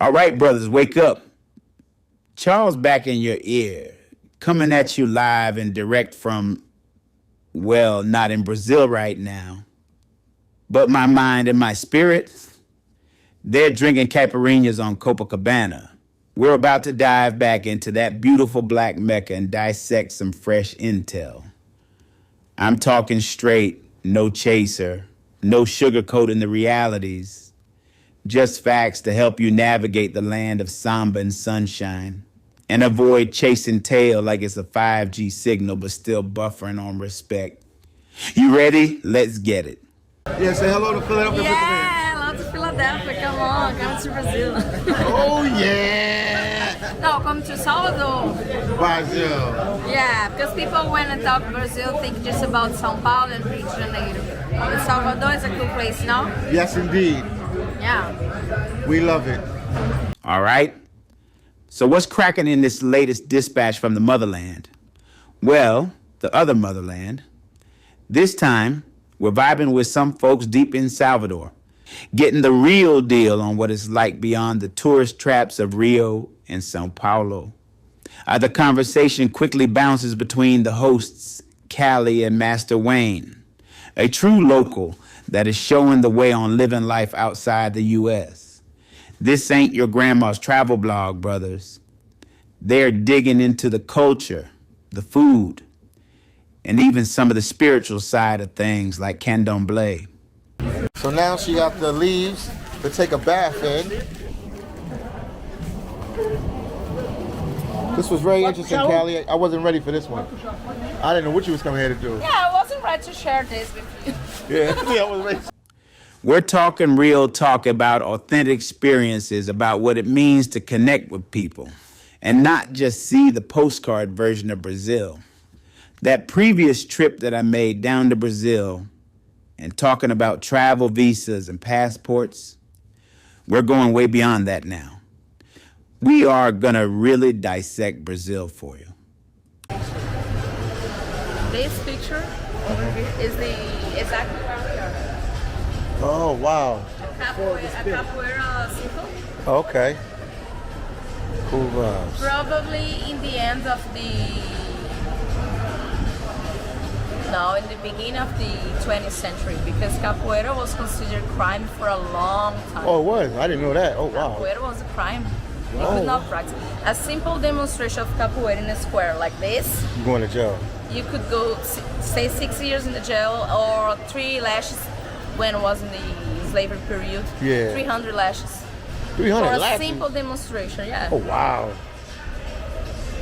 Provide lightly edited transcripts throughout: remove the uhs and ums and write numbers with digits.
All right, brothers, wake up. Charles back in your ear, coming at you live and direct from, well, not in Brazil right now, but my mind and my spirit, they're drinking caipirinhas on Copacabana. We're about to dive back into that beautiful black Mecca and dissect some fresh intel. I'm talking straight, no chaser, no sugarcoating the realities, just facts to help you navigate the land of samba and sunshine and avoid chasing tail like it's a 5G signal but still buffering on respect. You ready? Let's get it. Yeah, say hello to Philadelphia. Yeah, hello to Philadelphia. Come on, come to Brazil. Oh, yeah. No, come to Salvador. Brazil. Yeah, because people when they talk Brazil think just about São Paulo and Rio de Janeiro. But Salvador is a cool place, no? Yes, indeed. Yeah. We love it. All right. So what's cracking in this latest dispatch from the motherland? Well, the other motherland. This time, we're vibing with some folks deep in Salvador, getting the real deal on what it's like beyond the tourist traps of Rio and Sao Paulo. The conversation quickly bounces between the hosts, Cali and Master Wayne, a true local that is showing the way on living life outside the U.S. This ain't your grandma's travel blog, brothers. They're digging into the culture, the food, and even some of the spiritual side of things like Candomblé. So now she got the leaves to take a bath in. This was very interesting, Callie. I wasn't ready for this one. I didn't know what you was coming here to do. Yeah, I wasn't ready to share this with you. Yeah, I was ready. We're talking real talk about authentic experiences, about what it means to connect with people and not just see the postcard version of Brazil. That previous trip that I made down to Brazil and talking about travel visas and passports, we're going way beyond that now. We are gonna really dissect Brazil for you. This picture over here is the exactly where we are. Oh, wow. A capoeira circle. Okay. Cool vibes. Probably in the end of in the beginning of the 20th century, because capoeira was considered crime for a long time. Oh, it was? I didn't know that. Oh, wow. Capoeira was a crime. You Oh. could not practice. A simple demonstration of capoeira in a square like this, You going to jail? you could go stay 6 years in the jail or 3 lashes when it was in the slavery period. Yeah. 300 lashes. 300 For a lashes? simple demonstration, yeah. Oh, wow.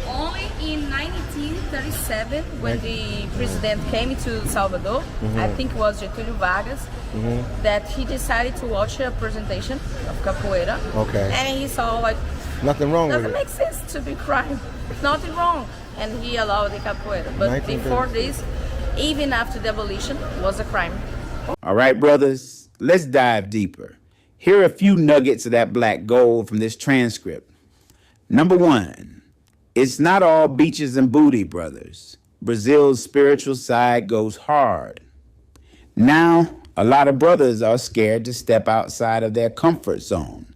Only in 1937, when the president came to Salvador, I think it was Getúlio Vargas, that he decided to watch a presentation of capoeira. Okay. And he saw like, Nothing wrong with doesn't it. make sense to be crime. Nothing wrong. And he allowed the capoeira. But before this, even after the abolition, it was a crime. All right, brothers, let's dive deeper. Here are a few nuggets of that black gold from this transcript. Number 1, it's not all beaches and booty, brothers. Brazil's spiritual side goes hard. Now, a lot of brothers are scared to step outside of their comfort zone.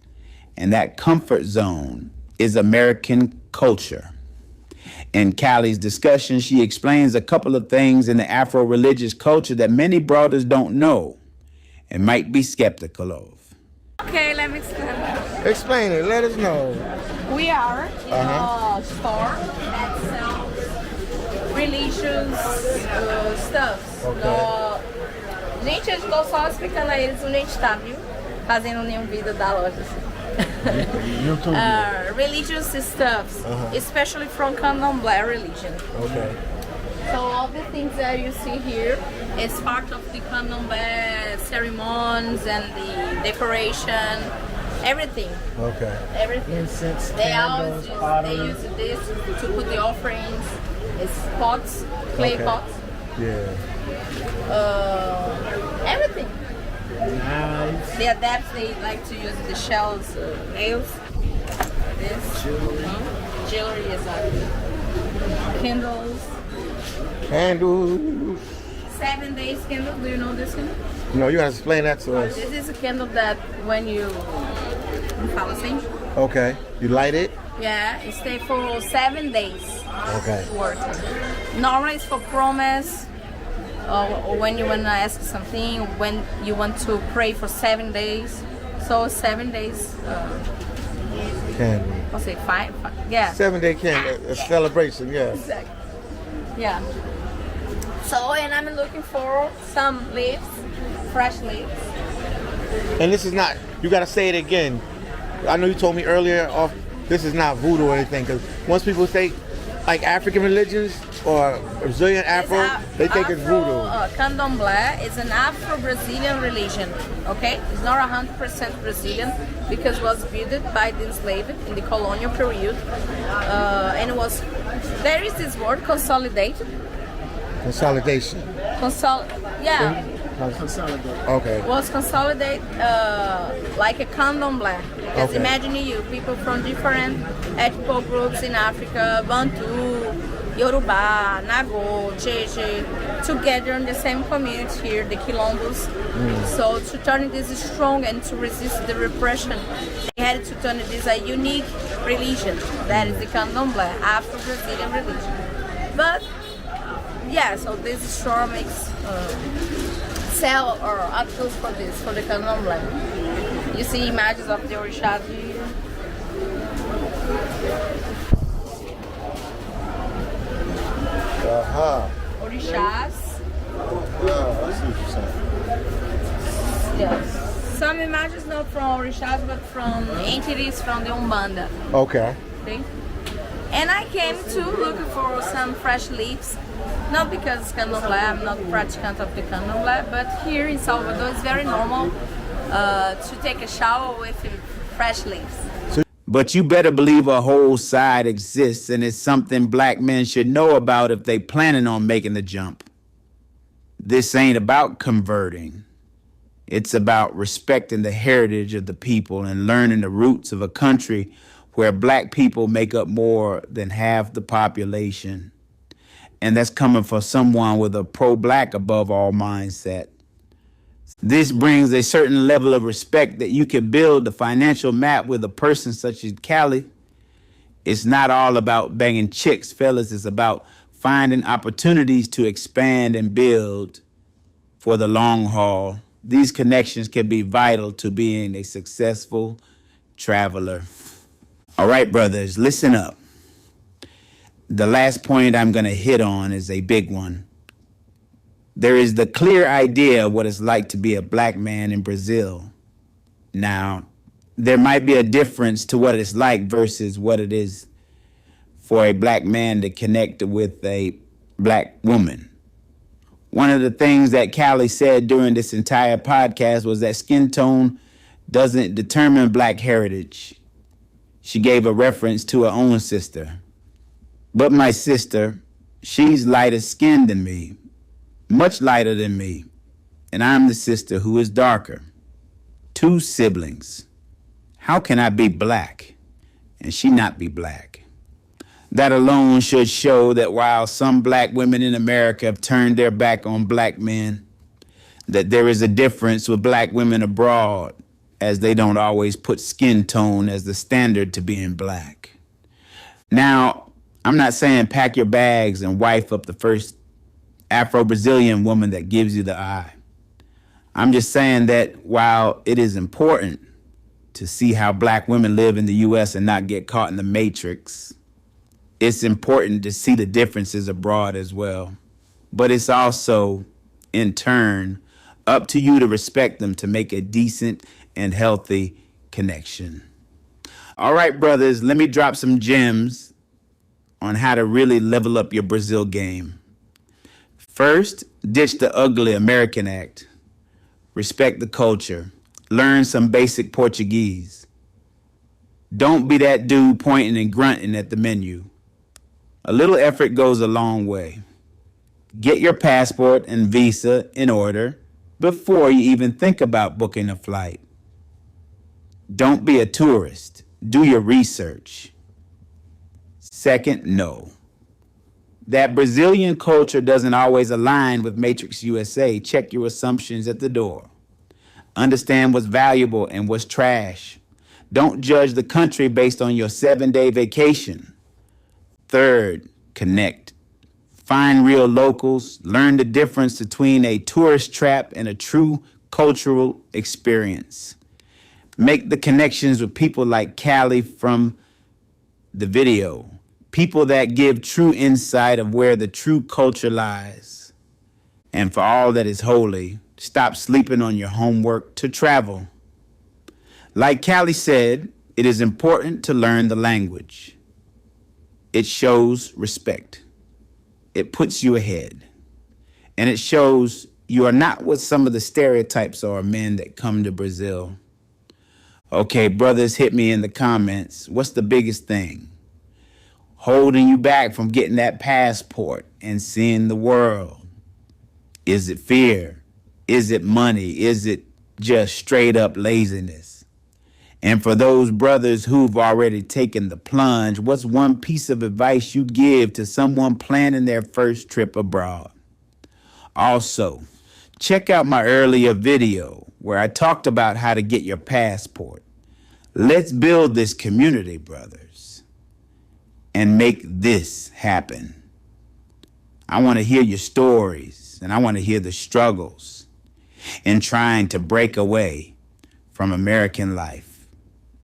And that comfort zone is American culture. In Callie's discussion, she explains a couple of things in the Afro-religious culture that many brothers don't know and might be skeptical of. Okay, let me explain. Explain it. Let us know. We are in a store that sells religious stuff. Gente, eu estou só explicando a eles onde a gente está, viu? Fazendo nenhum vídeo da loja. Religious stuffs, especially from Candomblé religion. Okay. So all the things that you see here is part of the Candomblé ceremonies and the decoration, everything. Okay. Everything. Incense, They candles, always use this to put the offerings. It's pots, clay Okay. pots, Yeah. everything. knives, The adepts, they like to use the shells, nails, this. Jewelry, exactly. Candles. Candles. 7 days candle, do you know this candle? No, you have to explain that to us. This is a candle that when you fala assim, Okay. You light it? Yeah, it stay for 7 days. Okay. Working. Normally it's for promise, or when you want to ask something, when you want to pray for 7 days. So 7 days. Candy. I'll say five. Yeah. 7-day candy. A celebration, yeah. Exactly. Yeah. So, and I'm looking for some leaves, fresh leaves. And this is not, you got to say it again. I know you told me earlier off, this is not voodoo or anything, because once people say like African religions or Brazilian Afro, they think it's voodoo. Candomblé is an Afro-Brazilian religion, okay? It's not 100% Brazilian because it was built by the enslaved in the colonial period. And it was, there is this word, consolidated. Consolidation. Yeah. Okay. Was consolidated like a candomblé. Because Okay. imagine you, people from different ethnic groups in Africa, Bantu, Yoruba, Nago, Jeje, together in the same community here, the Quilombos. So to turn this strong and to resist the repression, they had to turn this a unique religion. That is the Candomblé, Afro-Brazilian religion. But yeah, so this store makes sell or articles for this, for the Candomblé. You see images of the orishas here. Orishas. I see what you're saying. Yes. Some images not from orishas, but from entities from the Umbanda. Okay. Okay? And I came to look for some fresh leaves. Not because it's Candomblé, I'm not practicant of the Candomblé, but here in Salvador it's very normal to take a shower with fresh leaves. But you better believe a whole side exists, and it's something black men should know about if they planning on making the jump. This ain't about converting. It's about respecting the heritage of the people and learning the roots of a country where black people make up more than half the population. And that's coming from someone with a pro-black above all mindset. This brings a certain level of respect that you can build the financial map with a person such as Cali. It's not all about banging chicks, fellas. It's about finding opportunities to expand and build for the long haul. These connections can be vital to being a successful traveler. All right, brothers, listen up. The last point I'm going to hit on is a big one. There is the clear idea of what it's like to be a black man in Brazil. Now, there might be a difference to what it's like versus what it is for a black man to connect with a black woman. One of the things that Callie said during this entire podcast was that skin tone doesn't determine black heritage. She gave a reference to her own sister. But my sister, she's lighter skinned than me, much lighter than me, and I'm the sister who is darker. 2 siblings. How can I be black and she not be black? That alone should show that while some black women in America have turned their back on black men, that there is a difference with black women abroad, as they don't always put skin tone as the standard to being black. Now, I'm not saying pack your bags and wife up the first Afro-Brazilian woman that gives you the eye. I'm just saying that while it is important to see how black women live in the U.S. and not get caught in the matrix, it's important to see the differences abroad as well. But it's also, in turn, up to you to respect them to make a decent and healthy connection. All right, brothers, let me drop some gems on how to really level up your Brazil game. First, ditch the ugly American act. Respect the culture. Learn some basic Portuguese. Don't be that dude pointing and grunting at the menu. A little effort goes a long way. Get your passport and visa in order before you even think about booking a flight. Don't be a tourist. Do your research. Second, no. That Brazilian culture doesn't always align with Matrix USA. Check your assumptions at the door. Understand what's valuable and what's trash. Don't judge the country based on your 7-day vacation. Third, connect. Find real locals. Learn the difference between a tourist trap and a true cultural experience. Make the connections with people like Cali from the video. People that give true insight of where the true culture lies. And for all that is holy, stop sleeping on your homework to travel. Like Cali said, it is important to learn the language. It shows respect. It puts you ahead. And it shows you are not what some of the stereotypes are of men that come to Brazil. Okay, brothers, hit me in the comments. What's the biggest thing holding you back from getting that passport and seeing the world? Is it fear? Is it money? Is it just straight up laziness? And for those brothers who've already taken the plunge, what's one piece of advice you'd give to someone planning their first trip abroad? Also, check out my earlier video where I talked about how to get your passport. Let's build this community, brothers, and make this happen. I want to hear your stories, and I want to hear the struggles in trying to break away from American life.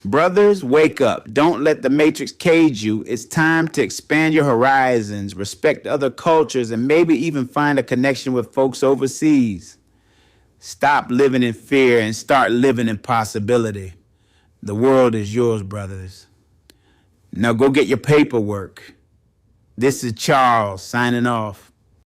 Brothers, wake up. Don't let the matrix cage you. It's time to expand your horizons, respect other cultures, and maybe even find a connection with folks overseas. Stop living in fear and start living in possibility. The world is yours, brothers. Now go get your paperwork. This is Charles signing off.